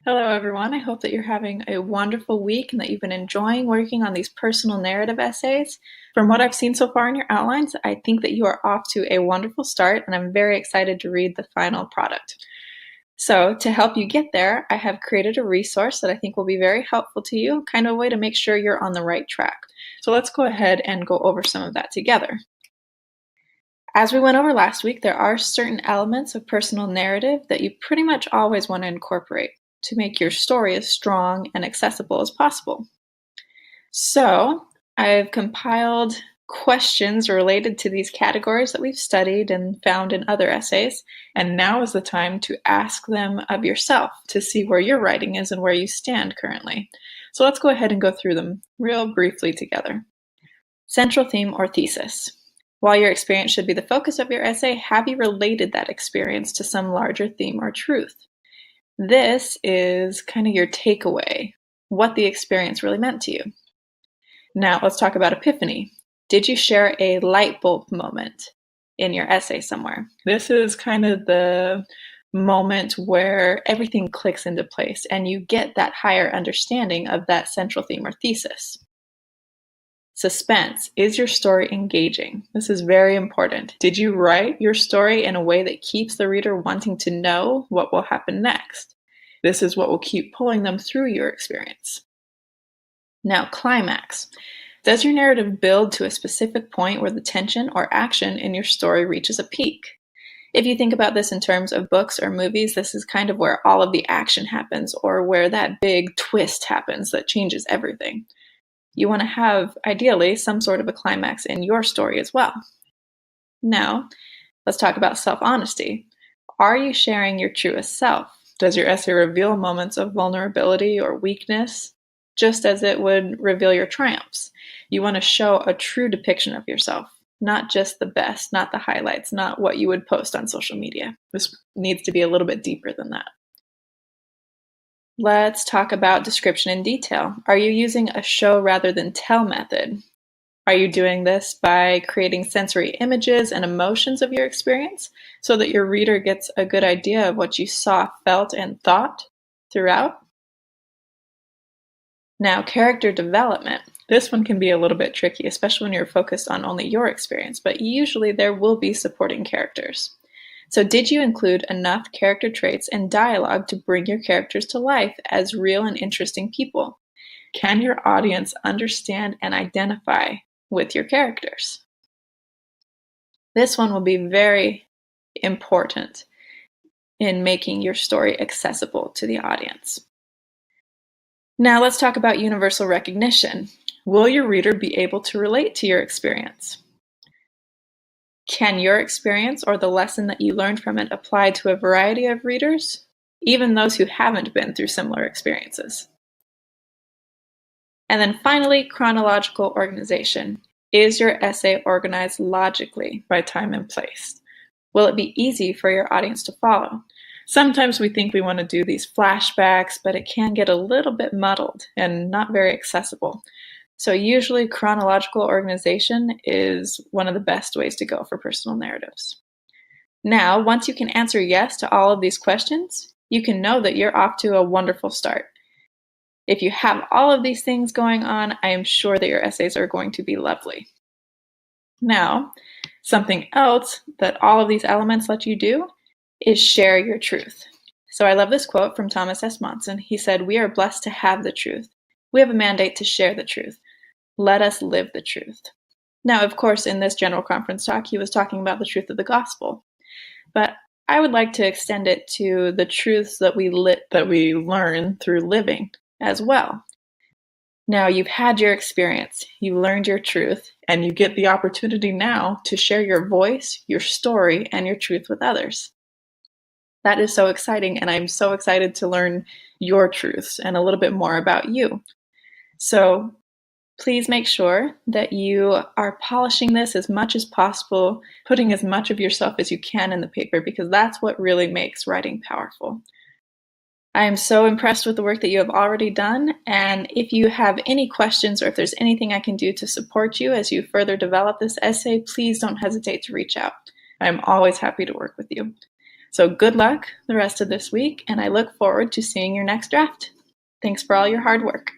Hello, everyone. I hope that you're having a wonderful week and that you've been enjoying working on these personal narrative essays. From what I've seen so far in your outlines, I think that you are off to a wonderful start, and I'm very excited to read the final product. So, to help you get there, I have created a resource that I think will be very helpful to you, kind of a way to make sure you're on the right track. So, let's go ahead and go over some of that together. As we went over last week, there are certain elements of personal narrative that you pretty much always want to incorporate to make your story as strong and accessible as possible. So, I've compiled questions related to these categories that we've studied and found in other essays, and now is the time to ask them of yourself to see where your writing is and where you stand currently. So let's go ahead and go through them real briefly together. Central theme or thesis. While your experience should be the focus of your essay, have you related that experience to some larger theme or truth? This is kind of your takeaway, what the experience really meant to you. Now, let's talk about epiphany. Did you share a light bulb moment in your essay somewhere? This is kind of the moment where everything clicks into place and you get that higher understanding of that central theme or thesis. Suspense. Is your story engaging? This is very important. Did you write your story in a way that keeps the reader wanting to know what will happen next? This is what will keep pulling them through your experience. Now, climax. Does your narrative build to a specific point where the tension or action in your story reaches a peak? If you think about this in terms of books or movies, this is kind of where all of the action happens or where that big twist happens that changes everything. You want to have, ideally, some sort of a climax in your story as well. Now, let's talk about self-honesty. Are you sharing your truest self? Does your essay reveal moments of vulnerability or weakness, just as it would reveal your triumphs? You want to show a true depiction of yourself, not just the best, not the highlights, not what you would post on social media. This needs to be a little bit deeper than that. Let's talk about description in detail. Are you using a show rather than tell method? Are you doing this by creating sensory images and emotions of your experience so that your reader gets a good idea of what you saw, felt, and thought throughout? Now, character development. This one can be a little bit tricky, especially when you're focused on only your experience, but usually there will be supporting characters. So did you include enough character traits and dialogue to bring your characters to life as real and interesting people? Can your audience understand and identify with your characters? This one will be very important in making your story accessible to the audience. Now let's talk about universal recognition. Will your reader be able to relate to your experience? Can your experience or the lesson that you learned from it apply to a variety of readers, even those who haven't been through similar experiences? And then finally, chronological organization. Is your essay organized logically by time and place? Will it be easy for your audience to follow? Sometimes we think we want to do these flashbacks, but it can get a little bit muddled and not very accessible. So usually chronological organization is one of the best ways to go for personal narratives. Now, once you can answer yes to all of these questions, you can know that you're off to a wonderful start. If you have all of these things going on, I am sure that your essays are going to be lovely. Now, something else that all of these elements let you do is share your truth. So I love this quote from Thomas S. Monson. He said, "We are blessed to have the truth. We have a mandate to share the truth. Let us live the truth." Now, of course, in this general conference talk, he was talking about the truth of the gospel. But I would like to extend it to the truths that we learn through living as well. Now, you've had your experience, you learned your truth, and you get the opportunity now to share your voice, your story, and your truth with others. That is so exciting, and I'm so excited to learn your truths and a little bit more about you. So please make sure that you are polishing this as much as possible, putting as much of yourself as you can in the paper, because that's what really makes writing powerful. I am so impressed with the work that you have already done, and if you have any questions or if there's anything I can do to support you as you further develop this essay, please don't hesitate to reach out. I'm always happy to work with you. So good luck the rest of this week, and I look forward to seeing your next draft. Thanks for all your hard work.